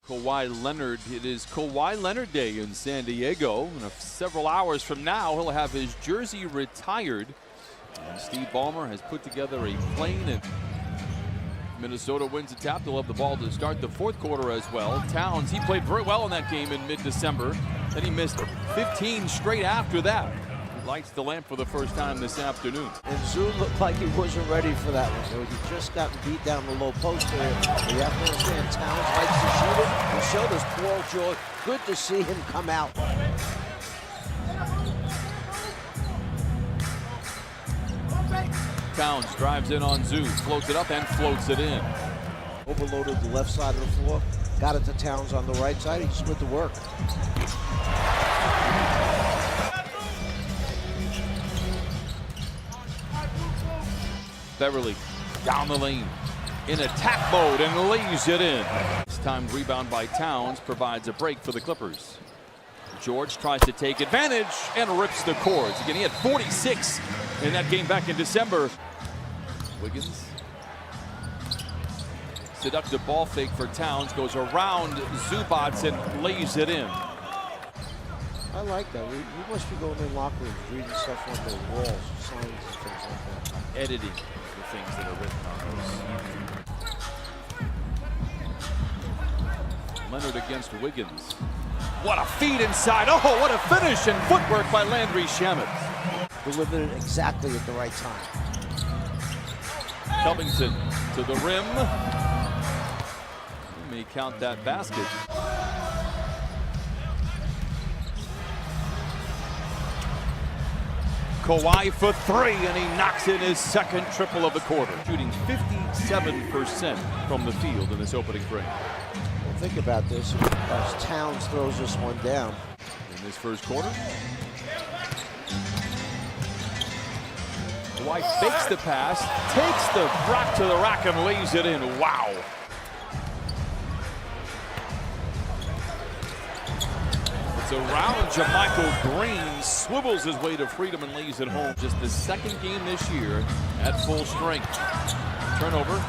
Kawhi Leonard. It is Kawhi Leonard Day in San Diego. And several hours from now, he'll have his jersey retired. And Steve Ballmer has put together a plane, and Minnesota wins the tap. They'll have the ball to start the fourth quarter as well. Towns, he played very well in that game in mid-December. Then he missed 15 straight after that. Lights the lamp for the first time this afternoon. And Zoo looked like he wasn't ready for that one. So he just got beat down the low post there. You have to understand, Towns likes to shoot it. He showed us Paul George. Good to see him come out. Towns drives in on Zoo, floats it up and floats it in. Overloaded the left side of the floor. Got it to Towns on the right side. He just went to work. Beverly down the lane in attack mode and lays it in. This time rebound by Towns provides a break for the Clippers. George tries to take advantage and rips the cords. Again, he had 46 in that game back in December. Wiggins. Seductive ball fake for Towns, goes around Zubats and lays it in. I like that. We must be going in locker rooms, reading stuff on the walls, signs and things like that. Editing the things that are written on those. Leonard against Wiggins. What a feed inside. Oh, what a finish and footwork by Landry Shamet. Delivered it exactly at the right time. Covington to the rim. He may count that basket. Kawhi for three, and he knocks in his second triple of the quarter. Shooting 57% from the field in this opening frame. Well, think about this as Towns throws this one down. In this first quarter. Kawhi fakes the pass, takes the rock to the rack and lays it in. Wow. It's around JaMychal Green, swivels his way to freedom and lays it home. Just the second game this year at full strength. Turnover.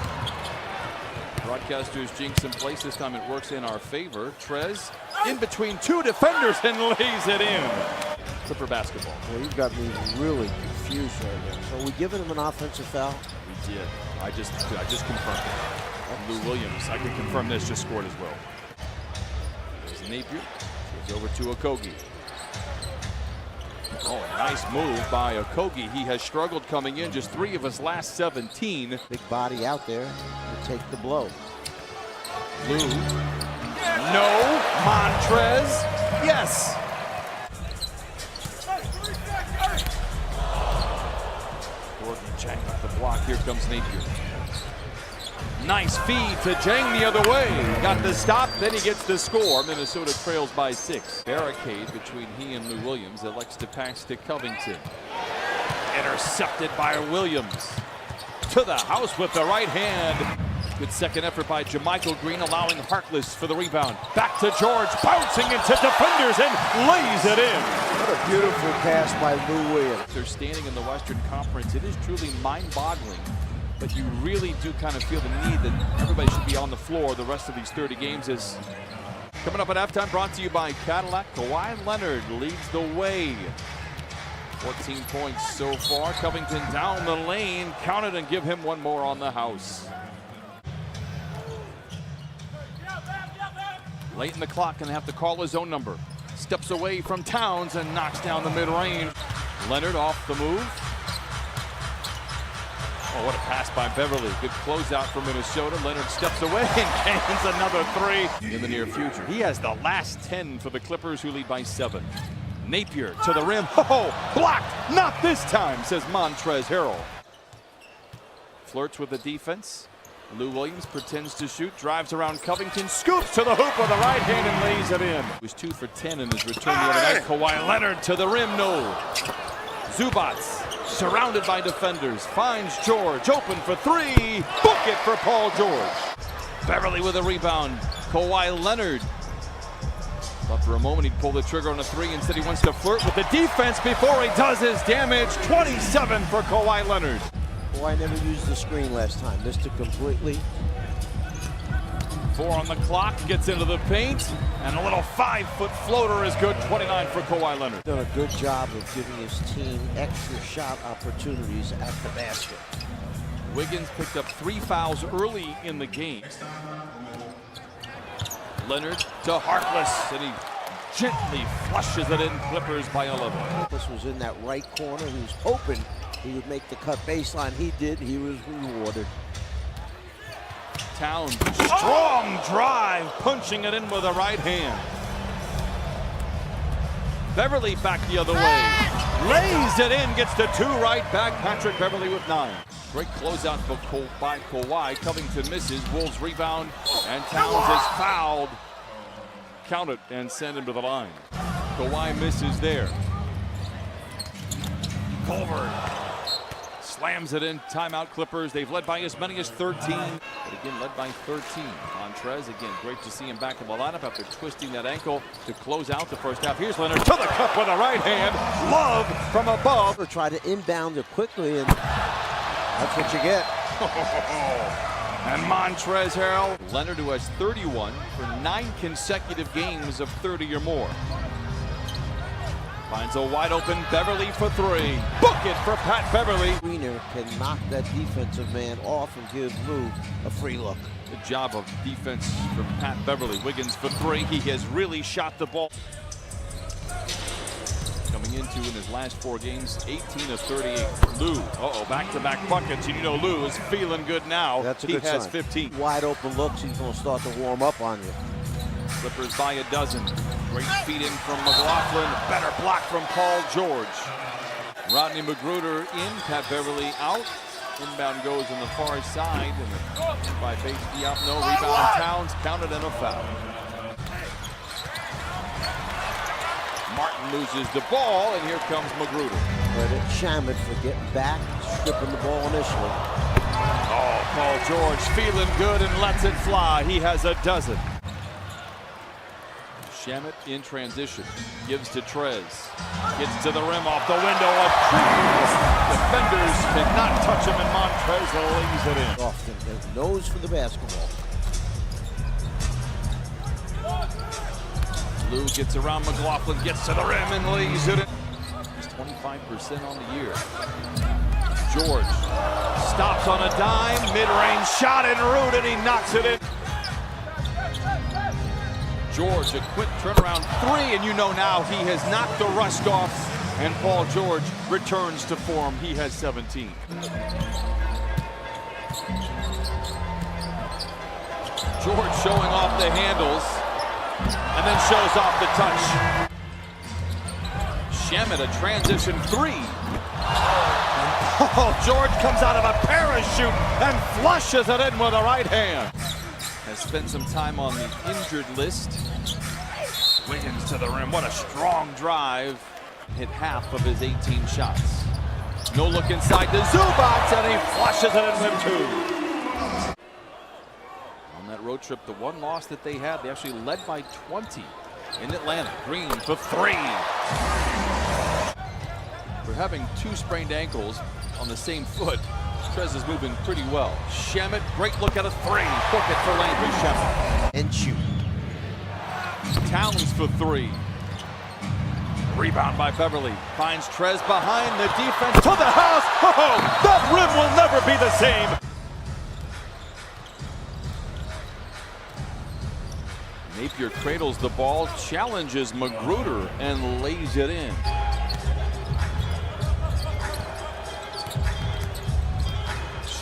Broadcasters jinx in place. This time it works in our favor. Trez in between two defenders and lays it in. Clipper basketball. Well, you've got me really confused right now. So are we giving him an offensive foul? We did. I just confirmed it. Lou Williams, I can confirm this, just scored as well. There's Napier. Goes over to Okogie. Oh, a nice move by Okogie. He has struggled coming in, just 3 of his last 17. Big body out there to take the blow. Lou. No. Montrez. Yes. Gordon Chang off the block. Here comes Napier. Nice feed to Jang the other way. Got the stop, then he gets the score. Minnesota trails by 6. Barricade between he and Lou Williams. Elects to pass to Covington. Intercepted by Williams. To the house with the right hand. Good second effort by JaMychal Green, allowing Harkless for the rebound. Back to George, bouncing into defenders and lays it in. What a beautiful pass by Lou Williams. They're standing in the Western Conference. It is truly mind-boggling. But you really do kind of feel the need that everybody should be on the floor the rest of these 30 games. Is coming up at halftime, brought to you by Cadillac. Kawhi Leonard leads the way. 14 points so far. Covington down the lane. Count it and give him one more on the house. Late in the clock, and have to call his own number. Steps away from Towns and knocks down the mid-range. Leonard off the move. Oh, what a pass by Beverly. Good closeout for Minnesota. Leonard steps away and cans another 3 in the near future. He has the last 10 for the Clippers, who lead by 7. Napier to the rim. Oh, blocked. Not this time, says Montrezl Harrell. Flirts with the defense. Lou Williams pretends to shoot, drives around Covington, scoops to the hoop with the right hand and lays it in. He was 2 for 10 in his return the other night. Kawhi Leonard to the rim, no. Zubats. Surrounded by defenders, finds George, open for 3, book it for Paul George. Beverly with a rebound, Kawhi Leonard. Thought for a moment he'd pull the trigger on a 3, instead he wants to flirt with the defense before he does his damage. 27 for Kawhi Leonard. Kawhi never used the screen last time. Missed it completely. 4 on the clock, gets into the paint, and a little 5-foot floater is good. 29 for Kawhi Leonard. Done a good job of giving his team extra shot opportunities at the basket. Wiggins picked up 3 fouls early in the game. Leonard to Harkless, and he gently flushes it in. Clippers by 11. Harkless was in that right corner. He was hoping he would make the cut baseline. He did. He was rewarded. Towns, strong drive, punching it in with a right hand. Beverly back the other way. Lays it in, gets to 2 right back. Patrick Beverly with 9. Great closeout by Kawhi. Covington misses. Wolves rebound, and Towns is fouled. Count it and send him to the line. Kawhi misses there. Culver slams it in. Timeout Clippers. They've led by as many as 13. But again, led by 13. Montrez, again, great to see him back in the lineup after twisting that ankle to close out the first half. Here's Leonard to the cup with a right hand. Love from above. Or try to inbound it quickly, and that's what you get. And Montrez Harrell. Leonard, who has 31 for 9 consecutive games of 30 or more. Finds a wide open Beverly for 3. Book it for Pat Beverly. Wiener can knock that defensive man off and give Lou a free look. Good job of defense from Pat Beverly. Wiggins for 3. He has really shot the ball. Coming into in his last 4 games, 18 of 38. Lou, back-to-back buckets. And you know Lou is feeling good now. That's a good sign. He has 15. Wide open looks, he's going to start to warm up on you. Clippers by a dozen. Great feed in from McLaughlin. Better block from Paul George. Rodney Magruder in. Pat Beverly out. Inbound goes on the far side. And by Bates Diop, no rebound. Towns counted and a foul. Martin loses the ball, and here comes Magruder. Credit Shamet for getting back, stripping the ball initially. Oh, Paul George feeling good and lets it fly. He has a dozen. Shamet in transition, gives to Trez, gets to the rim off the window of defenders cannot touch him, and Montrez lays it in. Often nose for the basketball. Lou gets around McLaughlin, gets to the rim and lays it in. He's 25% on the year. George stops on a dime, mid-range shot en route, and he knocks it in. George, a quick turnaround 3, and you know now he has knocked the rust off, and Paul George returns to form. He has 17. George showing off the handles, and then shows off the touch. Shamet, a transition 3. And Paul George comes out of a parachute and flushes it in with a right hand. Has spent some time on the injured list. Wiggins to the rim. What a strong drive. Hit half of his 18 shots. No look inside the Zubac, and he flushes it in with 2. On that road trip, the one loss that they had, they actually led by 20 in Atlanta. Green for 3. We're having 2 sprained ankles on the same foot. Trez is moving pretty well. Shamet, great look at a 3. Book it for Landry Shamet. And shoot. Towns for 3. Rebound by Beverly. Finds Trez behind the defense to the house. Oh, that rim will never be the same. Napier cradles the ball, challenges Magruder, and lays it in.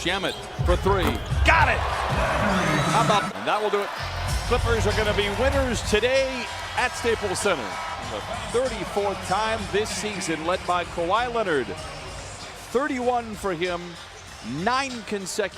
Shamet for 3. Got it! How about, and that will do it. Clippers are going to be winners today at Staples Center. The 34th time this season, led by Kawhi Leonard. 31 for him, 9 consecutive.